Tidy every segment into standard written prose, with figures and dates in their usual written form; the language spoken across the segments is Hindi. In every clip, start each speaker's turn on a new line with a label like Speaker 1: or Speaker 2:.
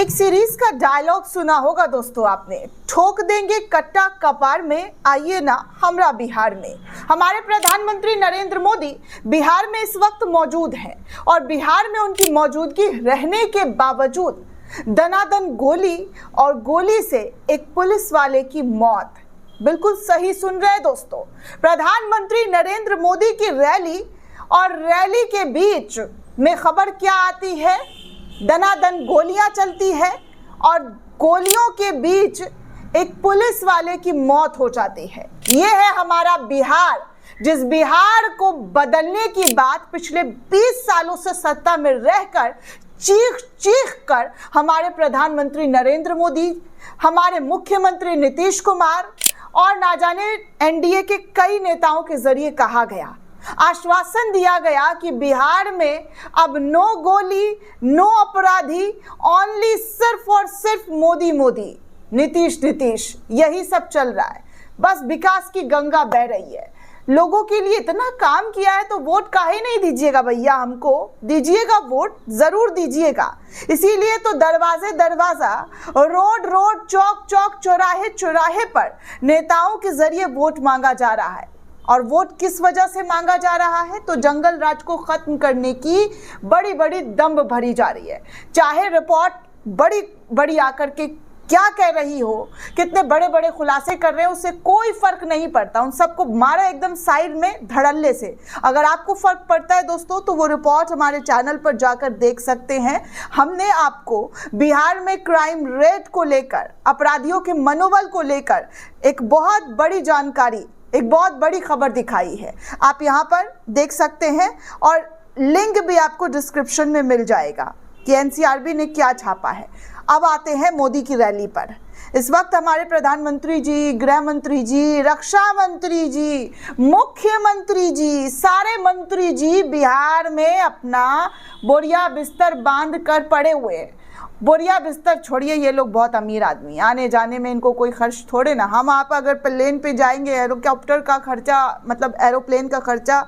Speaker 1: एक सीरीज का डायलॉग सुना होगा दोस्तों आपने, ठोक देंगे कट्टा कपार में, आइए ना हमरा बिहार में। हमारे प्रधानमंत्री नरेंद्र मोदी बिहार में इस वक्त मौजूद हैं और बिहार में उनकी मौजूदगी रहने के बावजूद दनादन गोली और गोली से एक पुलिस वाले की मौत। बिल्कुल सही सुन रहे हैं दोस्तों, प्रधानमंत्री नरेंद्र मोदी की रैली और रैली के बीच में खबर क्या आती है, दनादन गोलियां चलती है और गोलियों के बीच एक पुलिस वाले की मौत हो जाती है। ये है हमारा बिहार, जिस बिहार को बदलने की बात पिछले 20 सालों से सत्ता में रहकर चीख चीख कर हमारे प्रधानमंत्री नरेंद्र मोदी, हमारे मुख्यमंत्री नीतीश कुमार और ना जाने एनडीए के कई नेताओं के जरिए कहा गया, आश्वासन दिया गया कि बिहार में अब नो गोली, नो अपराधी, ओनली सिर्फ और सिर्फ मोदी मोदी, नीतीश नीतीश, यही सब चल रहा है। बस विकास की गंगा बह रही है। लोगों के लिए इतना काम किया है तो वोट काहे नहीं दीजिएगा भैया, हमको दीजिएगा वोट, जरूर दीजिएगा। इसीलिए तो दरवाजे दरवाजा, रोड रोड, चौक चौक, चौराहे चौराहे पर नेताओं के जरिए वोट मांगा जा रहा है। और वोट किस वजह से मांगा जा रहा है, तो जंगल राज को खत्म करने की बड़ी बड़ी दम्भ भरी जा रही है। चाहे रिपोर्ट बड़ी बड़ी आकर के क्या कह रही हो, कितने बड़े बड़े खुलासे कर रहे हैं, उससे कोई फर्क नहीं पड़ता। उन सबको मारा एकदम साइड में धड़ल्ले से। अगर आपको फर्क पड़ता है दोस्तों तो वो रिपोर्ट हमारे चैनल पर जाकर देख सकते हैं। हमने आपको बिहार में क्राइम रेट को लेकर, अपराधियों के मनोबल को लेकर एक बहुत बड़ी जानकारी, एक बहुत बड़ी खबर दिखाई है। आप यहाँ पर देख सकते हैं और लिंक भी आपको डिस्क्रिप्शन में मिल जाएगा कि एनसीआरबी ने क्या छापा है। अब आते हैं मोदी की रैली पर। इस वक्त हमारे प्रधानमंत्री जी, गृह मंत्री जी, रक्षा मंत्री जी, मुख्यमंत्री जी, सारे मंत्री जी बिहार में अपना बोरिया बिस्तर बांध कर पड़े हुए हैं। बोरिया बिस्तर छोड़िए, ये लोग बहुत अमीर आदमी, आने जाने में इनको कोई खर्च थोड़े ना। हम आप अगर प्लेन पे जाएंगे, हेलीकॉप्टर का खर्चा, मतलब एरोप्लेन का खर्चा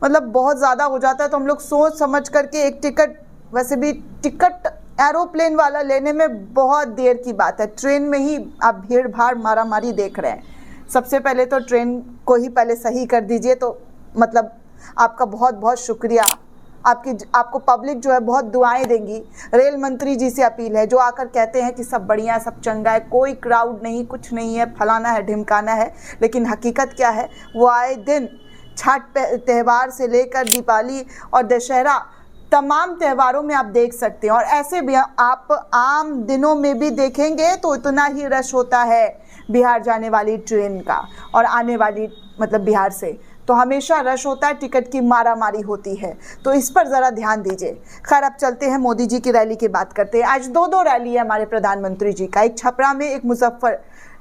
Speaker 1: मतलब बहुत ज़्यादा हो जाता है, तो हम लोग सोच समझ करके एक टिकट, वैसे भी टिकट एरोप्लेन वाला लेने में बहुत देर की बात है। ट्रेन में ही आप भीड़ भाड़ मारा मारी देख रहे हैं। सबसे पहले तो ट्रेन को ही पहले सही कर दीजिए, तो मतलब आपका बहुत बहुत शुक्रिया। आपको पब्लिक जो है बहुत दुआएं देंगी। रेल मंत्री जी से अपील है, जो आकर कहते हैं कि सब बढ़िया, सब चंगा है, कोई क्राउड नहीं, कुछ नहीं है, फलाना है, ढिमकाना है, लेकिन हकीकत क्या है, वो आए दिन छठ त्यौहार से लेकर दीपावली और दशहरा, तमाम त्योहारों में आप देख सकते हैं। और ऐसे भी आप आम दिनों में भी देखेंगे तो इतना ही रश होता है बिहार जाने वाली ट्रेन का और आने वाली, मतलब बिहार से तो हमेशा रश होता है, टिकट की मारामारी होती है, तो इस पर ज़रा ध्यान दीजिए। खैर, अब चलते हैं मोदी जी की रैली की बात करते हैं। आज दो रैली है हमारे प्रधानमंत्री जी का, एक छपरा में, एक मुजफ्फरपुर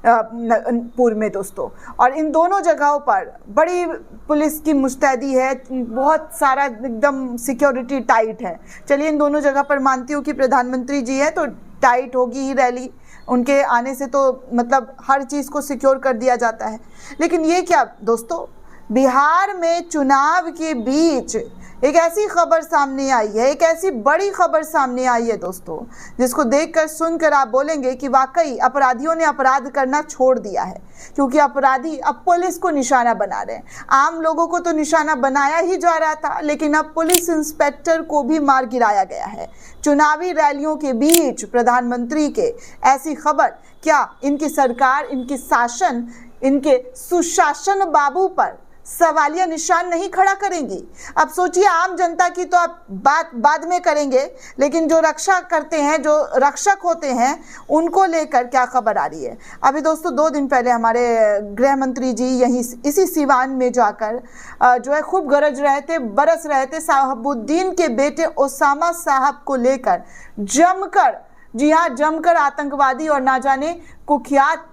Speaker 1: में दोस्तों। और इन दोनों जगहों पर बड़ी पुलिस की मुस्तैदी है, बहुत सारा एकदम सिक्योरिटी टाइट है। चलिए, इन दोनों जगह पर मानती हूँ कि प्रधानमंत्री जी हैं तो टाइट होगी ही रैली, उनके आने से तो मतलब हर चीज़ को सिक्योर कर दिया जाता है। लेकिन ये क्या दोस्तों, बिहार में चुनाव के बीच एक ऐसी खबर सामने आई है, एक ऐसी बड़ी खबर सामने आई है दोस्तों, जिसको देखकर सुनकर आप बोलेंगे कि वाकई अपराधियों ने अपराध करना छोड़ दिया है, क्योंकि अपराधी अब पुलिस को निशाना बना रहे हैं। आम लोगों को तो निशाना बनाया ही जा रहा था, लेकिन अब पुलिस इंस्पेक्टर को भी मार गिराया गया है। चुनावी रैलियों के बीच प्रधानमंत्री के ऐसी खबर, क्या इनकी सरकार, इनकी शासन, इनके सुशासन बाबू पर सवालिया निशान नहीं खड़ा करेंगी? अब सोचिए, आम जनता की तो आप बात बाद में करेंगे, लेकिन जो रक्षा करते हैं, जो रक्षक होते हैं, उनको लेकर क्या खबर आ रही है। अभी दोस्तों 2 दिन पहले हमारे गृह मंत्री जी यहीं इसी सिवान में जाकर जो है खूब गरज रहे थे, बरस रहे थे साहबुद्दीन के बेटे ओसामा साहब को लेकर जमकर, जी हाँ, जमकर आतंकवादी और ना जाने कुख्यात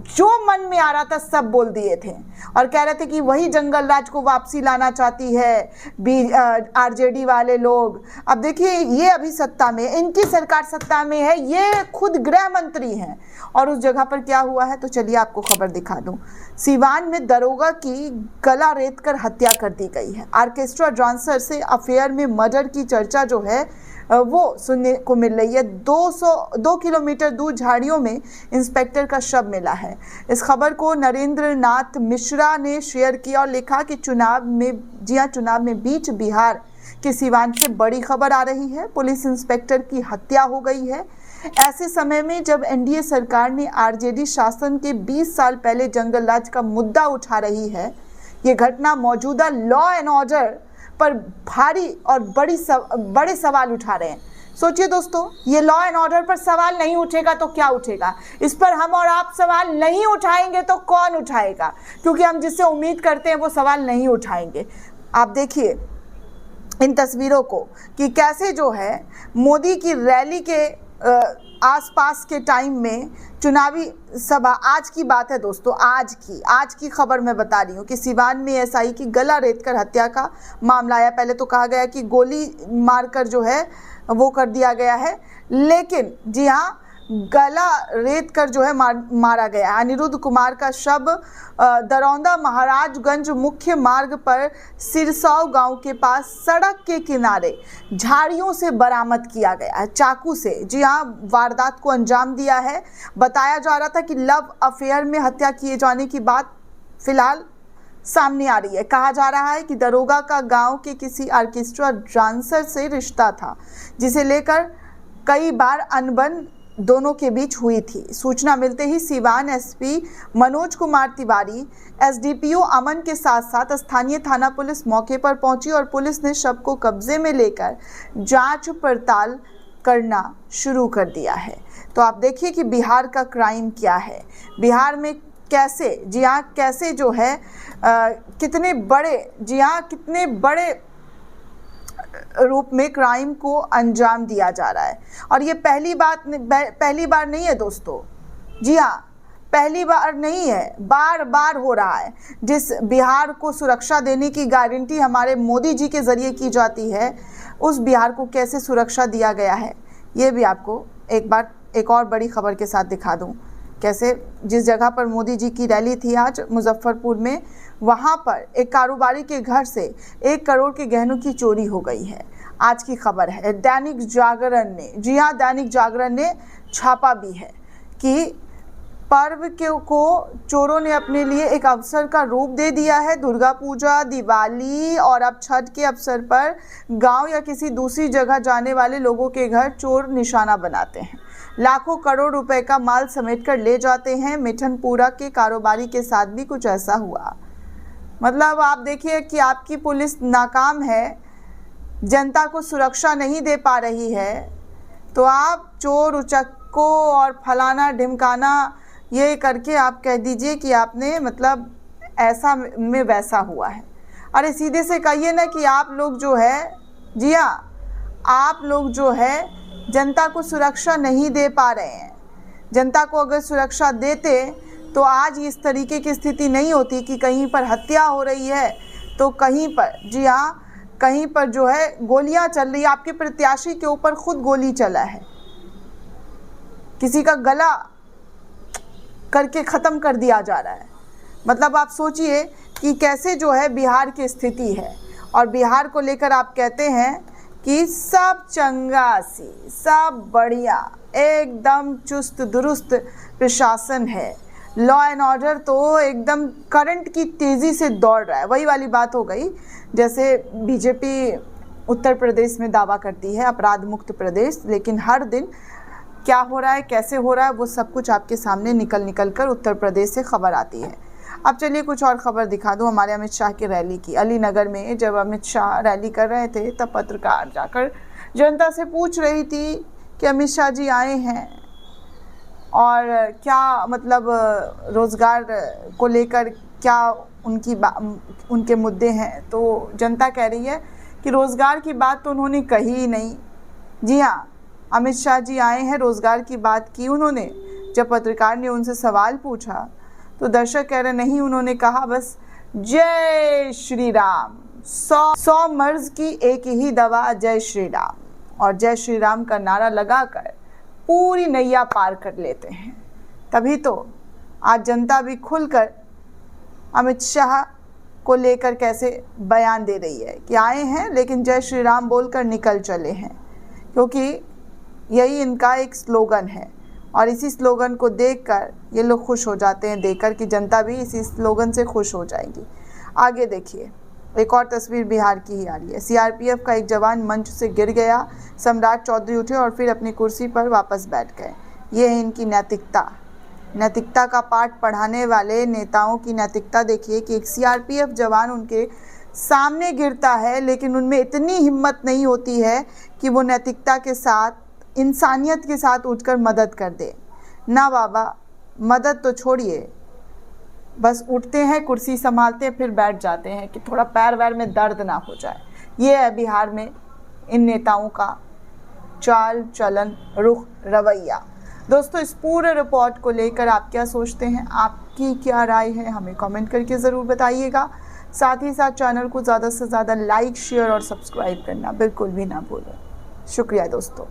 Speaker 1: जो मन में आ रहा था सब बोल दिए थे और कह रहे थे कि वही जंगल राज को वापसी लाना चाहती है आरजेडी वाले लोग। अब देखिए, ये अभी सत्ता में, इनकी सरकार सत्ता में है, ये खुद गृह मंत्री हैं और उस जगह पर क्या हुआ है, तो चलिए आपको खबर दिखा दूं। सिवान में दरोगा की गला रेत कर हत्या कर दी गई है। ऑर्केस्ट्रा डांसर से अफेयर में मर्डर की चर्चा जो है वो सुनने को मिल रही है। 2 किलोमीटर दूर झाड़ियों में इंस्पेक्टर का शव मिला है। इस खबर को नरेंद्र नाथ मिश्रा ने शेयर किया और लिखा कि चुनाव में बीच बिहार के सिवान से बड़ी खबर आ रही है। पुलिस इंस्पेक्टर की हत्या हो गई है। ऐसे समय में जब एनडीए सरकार ने आरजेडी शासन के 20 साल पहले जंगल राज का मुद्दा उठा रही है, ये घटना मौजूदा लॉ एंड ऑर्डर पर भारी और बड़े सवाल उठा रहे हैं। सोचिए दोस्तों, ये लॉ एंड ऑर्डर पर सवाल नहीं उठेगा तो क्या उठेगा? इस पर हम और आप सवाल नहीं उठाएंगे तो कौन उठाएगा? क्योंकि हम जिससे उम्मीद करते हैं वो सवाल नहीं उठाएंगे। आप देखिए इन तस्वीरों को कि कैसे जो है मोदी की रैली के आसपास के टाइम में चुनावी सभा, आज की बात है दोस्तों, आज की खबर मैं बता रही हूँ कि सिवान में एसआई की गला रेतकर हत्या का मामला आया। पहले तो कहा गया कि गोली मारकर जो है वो कर दिया गया है, लेकिन जी हाँ, गला रेत कर जो है मारा गया। अनिरुद्ध कुमार का शव दरौंदा महाराजगंज मुख्य मार्ग पर सिरसौ गांव के पास सड़क के किनारे झाड़ियों से बरामद किया गया है, चाकू से। जी हाँ, वारदात को अंजाम दिया है। बताया जा रहा था कि लव अफेयर में हत्या किए जाने की बात फिलहाल सामने आ रही है। कहा जा रहा है कि दरोगा का गांव के किसी ऑर्केस्ट्रा डांसर से रिश्ता था, जिसे लेकर कई बार अनबन दोनों के बीच हुई थी। सूचना मिलते ही सिवान एसपी मनोज कुमार तिवारी, एसडीपीओ अमन के साथ साथ स्थानीय थाना पुलिस मौके पर पहुंची और पुलिस ने शव को कब्जे में लेकर जांच पड़ताल करना शुरू कर दिया है। तो आप देखिए कि बिहार का क्राइम क्या है, बिहार में कैसे, जी हाँ, कैसे जो है कितने बड़े रूप में क्राइम को अंजाम दिया जा रहा है। और ये पहली बार नहीं है दोस्तों, जी हाँ, पहली बार नहीं है, बार बार हो रहा है। जिस बिहार को सुरक्षा देने की गारंटी हमारे मोदी जी के जरिए की जाती है, उस बिहार को कैसे सुरक्षा दिया गया है, ये भी आपको एक और बड़ी खबर के साथ दिखा दूं। कैसे जिस जगह पर मोदी जी की रैली थी आज मुजफ्फरपुर में, वहाँ पर एक कारोबारी के घर से 1 करोड़ के गहनों की चोरी हो गई है। आज की खबर है दैनिक जागरण ने, जी हाँ, दैनिक जागरण ने छापा भी है कि पर्व को चोरों ने अपने लिए एक अवसर का रूप दे दिया है। दुर्गा पूजा, दिवाली और अब छठ के अवसर पर गांव या किसी दूसरी जगह जाने वाले लोगों के घर चोर निशाना बनाते हैं। लाखों करोड़ रुपए का माल समेट कर ले जाते हैं। मिठनपुरा के कारोबारी के साथ भी कुछ ऐसा हुआ। मतलब आप देखिए कि आपकी पुलिस नाकाम है, जनता को सुरक्षा नहीं दे पा रही है, तो आप चोर उचक्को और फलाना ढिमकाना ये करके आप कह दीजिए कि आपने मतलब ऐसा में वैसा हुआ है। अरे सीधे से कहिए ना कि आप लोग जो है, जी हाँ, आप लोग जो है जनता को सुरक्षा नहीं दे पा रहे हैं। जनता को अगर सुरक्षा देते तो आज इस तरीके की स्थिति नहीं होती कि कहीं पर हत्या हो रही है तो कहीं पर, जी हाँ, कहीं पर जो है गोलियां चल रही है। आपके प्रत्याशी के ऊपर खुद गोली चला है, किसी का गला करके ख़त्म कर दिया जा रहा है। मतलब आप सोचिए कि कैसे जो है बिहार की स्थिति है। और बिहार को लेकर आप कहते हैं कि सब चंगासी, सब बढ़िया, एकदम चुस्त दुरुस्त प्रशासन है, लॉ एंड ऑर्डर तो एकदम करंट की तेज़ी से दौड़ रहा है। वही वाली बात हो गई जैसे बीजेपी उत्तर प्रदेश में दावा करती है अपराध मुक्त प्रदेश, लेकिन हर दिन क्या हो रहा है, कैसे हो रहा है, वो सब कुछ आपके सामने निकल कर उत्तर प्रदेश से खबर आती है। अब चलिए कुछ और खबर दिखा दूं हमारे अमित शाह की रैली की। अलीनगर में जब अमित शाह रैली कर रहे थे तब पत्रकार जाकर जनता से पूछ रही थी कि अमित शाह जी आए हैं और क्या मतलब रोज़गार को लेकर क्या उनके मुद्दे हैं। तो जनता कह रही है कि रोज़गार की बात तो उन्होंने कही ही नहीं। जी हाँ, अमित शाह जी आए हैं, रोज़गार की बात की उन्होंने। जब पत्रकार ने उनसे सवाल पूछा तो दर्शक कह रहे नहीं, उन्होंने कहा बस जय श्री राम, 100 मर्ज की एक ही दवा जय श्री राम, और जय श्री राम का नारा लगाकर पूरी नैया पार कर लेते हैं। तभी तो आज जनता भी खुलकर अमित शाह को लेकर कैसे बयान दे रही है कि आए हैं लेकिन जय श्री राम बोलकर निकल चले हैं। क्योंकि यही इनका एक स्लोगन है और इसी स्लोगन को देखकर ये लोग खुश हो जाते हैं, देखकर कि जनता भी इसी स्लोगन से खुश हो जाएगी। आगे देखिए, एक और तस्वीर बिहार की ही आ रही है। सीआरपीएफ का एक जवान मंच से गिर गया, सम्राट चौधरी उठे और फिर अपनी कुर्सी पर वापस बैठ गए। ये है इनकी नैतिकता का पाठ पढ़ाने वाले नेताओं की नैतिकता। देखिए कि एक सीआरपीएफ जवान उनके सामने गिरता है, लेकिन उनमें इतनी हिम्मत नहीं होती है कि वो नैतिकता के साथ, इंसानियत के साथ उठकर मदद कर दे। ना बाबा, मदद तो छोड़िए, बस उठते हैं, कुर्सी संभालते हैं, फिर बैठ जाते हैं कि थोड़ा पैर वैर में दर्द ना हो जाए। ये है बिहार में इन नेताओं का चाल चलन, रुख, रवैया। दोस्तों, इस पूरे रिपोर्ट को लेकर आप क्या सोचते हैं, आपकी क्या राय है, हमें कमेंट करके ज़रूर बताइएगा। साथ ही साथ चैनल को ज़्यादा से ज़्यादा लाइक, शेयर और सब्सक्राइब करना बिल्कुल भी ना भूलें। शुक्रिया दोस्तों।